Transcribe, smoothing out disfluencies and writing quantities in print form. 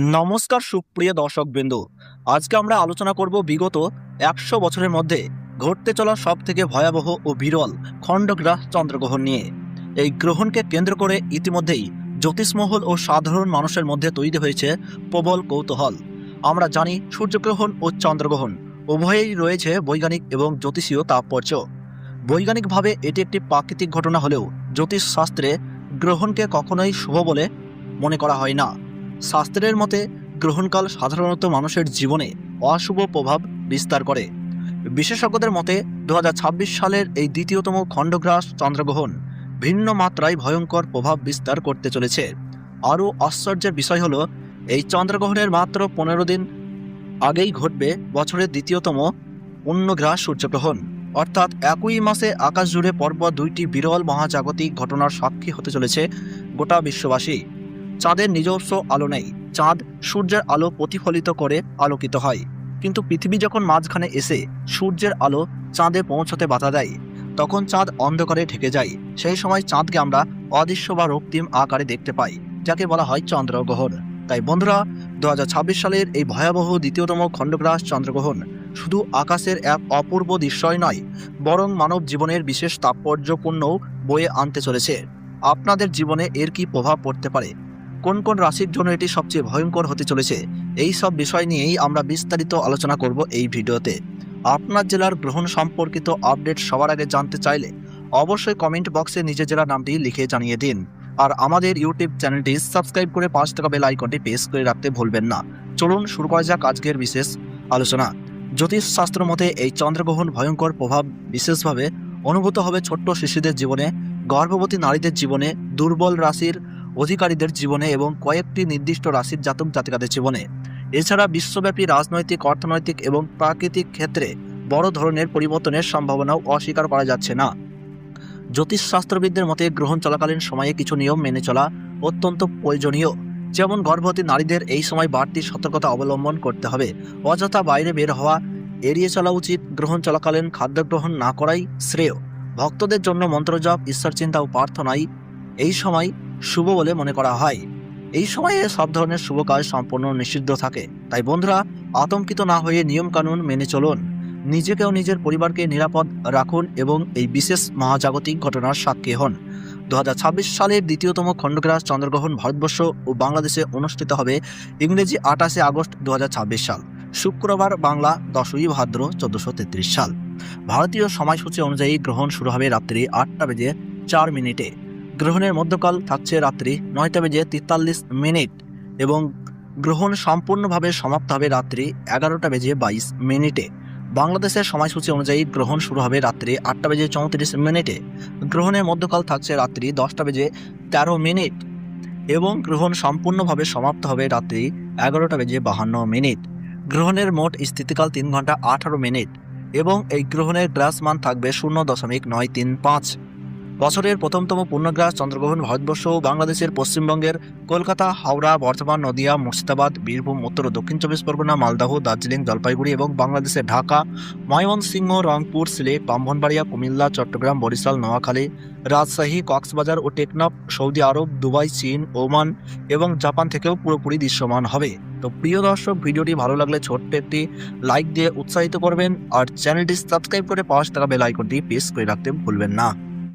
নমস্কার সুপ্রিয় দর্শকবৃন্দ। আজকে আমরা আলোচনা করব বিগত ১০০ বছরের মধ্যে ঘটতে চলা সবথেকে ভয়াবহ ও বিরল খণ্ডগ্রাস চন্দ্রগ্রহণ নিয়ে। এই গ্রহণকে কেন্দ্র করে ইতিমধ্যেই জ্যোতিষমহল ও সাধারণ মানুষের মধ্যে তৈরি হয়েছে প্রবল কৌতূহল। আমরা জানি সূর্যগ্রহণ ও চন্দ্রগ্রহণ উভয়েই রয়েছে বৈজ্ঞানিক এবং জ্যোতিষীয় তাৎপর্য। বৈজ্ঞানিকভাবে এটি একটি প্রাকৃতিক ঘটনা হলেও জ্যোতিষশাস্ত্রে গ্রহণকে কখনোই শুভ বলে মনে করা হয় না। শাস্ত্রের মতে গ্রহণকাল সাধারণত মানুষের জীবনে অশুভ প্রভাব বিস্তার করে। বিশেষজ্ঞদের মতে ২০২৬ সালের এই দ্বিতীয়তম খণ্ডগ্রাস চন্দ্রগ্রহণ ভিন্ন মাত্রায় ভয়ঙ্কর প্রভাব বিস্তার করতে চলেছে। আরও আশ্চর্যের বিষয় হলো, এই চন্দ্রগ্রহণের মাত্র ১৫ দিন আগেই ঘটবে বছরের দ্বিতীয়তম পূর্ণগ্রাস সূর্যগ্রহণ। অর্থাৎ একই মাসে আকাশ জুড়ে পরপর দুইটি বিরল মহাজাগতিক ঘটনার সাক্ষী হতে চলেছে গোটা বিশ্ববাসী। চাঁদের নিজস্ব আলো নেই, চাঁদ সূর্যের আলো প্রতিফলিত করে আলোকিত হয়। কিন্তু পৃথিবী যখন মাঝখানে এসে সূর্যের আলো চাঁদে পৌঁছতে বাধা দেয়, তখন চাঁদ অন্ধকারে ঢেকে যায়। সেই সময় চাঁদকে আমরা অদৃশ্য বা রক্তিম আকারে দেখতে পাই, যাকে বলা হয় চন্দ্রগ্রহণ। তাই বন্ধুরা, ২০২৬ সালের এই ভয়াবহ দ্বিতীয়তম খণ্ডগ্রাস চন্দ্রগ্রহণ শুধু আকাশের এক অপূর্ব দৃশ্যই নয়, বরং মানব জীবনের বিশেষ তাৎপর্যপূর্ণও বয়ে আনতে চলেছে। আপনাদের জীবনে এর কি প্রভাব পড়তে পারে, কোন কোন রাশির জন্য এটি সবচেয়ে ভয়ঙ্কর হতে চলেছে, এই সব বিষয় নিয়েই আমরা বিস্তারিত আলোচনা করব এই ভিডিওতে। আপনার জেলার গ্রহণ সম্পর্কিত আপডেট সবার আগে জানতে চাইলে অবশ্যই কমেন্ট বক্সে নিজের জেলার নামটি লিখে জানিয়ে দিন। আর আমাদের ইউটিউব চ্যানেলটি সাবস্ক্রাইব করে পাঁচ টাকা বেল আইকনটি প্রেস করে রাখতে ভুলবেন না। চলুন শুরু করা যাক আজকের বিশেষ আলোচনা। জ্যোতিষশাস্ত্র মতে এই চন্দ্রগ্রহণ ভয়ঙ্কর প্রভাব বিশেষভাবে অনুভূত হবে ছোট্ট শিশুদের জীবনে, গর্ভবতী নারীদের জীবনে, দুর্বল রাশির অধিকারীদের জীবনে এবং কয়েকটি নির্দিষ্ট রাশির জাতক জাতিকাদের জীবনে। এছাড়া বিশ্বব্যাপী রাজনৈতিক, অর্থনৈতিক এবং প্রাকৃতিক ক্ষেত্রে বড় ধরনের পরিবর্তনের সম্ভাবনাও অস্বীকার করা যাচ্ছে না। জ্যোতিষশাস্ত্রবিদদের মতে গ্রহণ চলাকালীন সময়ে কিছু নিয়ম মেনে চলা অত্যন্ত প্রয়োজনীয়। যেমন গর্ভবতী নারীদের এই সময় বাড়তি সতর্কতা অবলম্বন করতে হবে। অযথা বাইরে বের হওয়া এড়িয়ে চলা উচিত। গ্রহণ চলাকালীন খাদ্য গ্রহণ না করাই শ্রেয়। ভক্তদের জন্য মন্ত্রজপ, ঈশ্বর চিন্তা ও প্রার্থনাই এই সময় শুভ বলে মনে করা হয়। এই সময়ে সব ধরনের শুভ কাজ সম্পূর্ণ নিষিদ্ধ থাকে। তাই বন্ধুরা, আতঙ্কিত না হয়ে নিয়মকানুন মেনে চলুন, নিজেকে ও নিজের পরিবারকে নিরাপদ রাখুন এবং এই বিশেষ মহাজাগতিক ঘটনার সাক্ষী হন। ২০২৬ সালের দ্বিতীয়তম খণ্ডগ্রাস চন্দ্রগ্রহণ ভারতবর্ষ ও বাংলাদেশে অনুষ্ঠিত হবে ইংরেজি ২৮শে আগস্ট ২০২৬ সাল, শুক্রবার, বাংলা ১০ই ভাদ্র ১৪৩৩ সাল। ভারতীয় সময়সূচি অনুযায়ী গ্রহণ শুরু হবে রাত্রি ৮টা বেজে ৪ মিনিটে। গ্রহণের মধ্যকাল থাকছে রাত্রি ৯টা বেজে ৪৩ মিনিট এবং গ্রহণ সম্পূর্ণভাবে সমাপ্ত হবে রাত্রি ১১টা বেজে ২২ মিনিটে। বাংলাদেশের সময়সূচি অনুযায়ী গ্রহণ শুরু হবে রাত্রি ৮টা বেজে ৩৪ মিনিটে। গ্রহণের মধ্যকাল থাকছে রাত্রি ১০টা বেজে ১৩ মিনিট এবং গ্রহণ সম্পূর্ণভাবে সমাপ্ত হবে রাত্রি ১১টা বেজে ৫২ মিনিট। গ্রহণের মোট স্থিতিকাল ৩ ঘন্টা ১৮ মিনিট এবং এই গ্রহণের গ্রাস মান থাকবে ০.৯৩৫। বছরের প্রথমতম পূর্ণগ্রাস চন্দ্রগ্রহণ ভারতবর্ষ ও বাংলাদেশের পশ্চিমবঙ্গের কলকাতা, হাওড়া, বর্ধমান, নদিয়া, মুর্শিদাবাদ, বীরভূম, উত্তর ও দক্ষিণ চব্বিশ পরগনা, মালদহ, দার্জিলিং, জলপাইগুড়ি এবং বাংলাদেশের ঢাকা, ময়মনসিংহ, রংপুর, সিলেট, ব্রাহ্মণবাড়িয়া, কুমিল্লা, চট্টগ্রাম, বরিশাল, নোয়াখালী, রাজশাহী, কক্সবাজার ও টেকনাফ, সৌদি আরব, দুবাই, চীন, ওমান এবং জাপান থেকেও পুরোপুরি দৃশ্যমান হবে। তো প্রিয় দর্শক, ভিডিওটি ভালো লাগলে ছোট্ট একটি লাইক দিয়ে উৎসাহিত করবেন আর চ্যানেলটি সাবস্ক্রাইব করে পাঁচ টাকা বেল আইকনটি প্রেস করে রাখতে ভুলবেন না।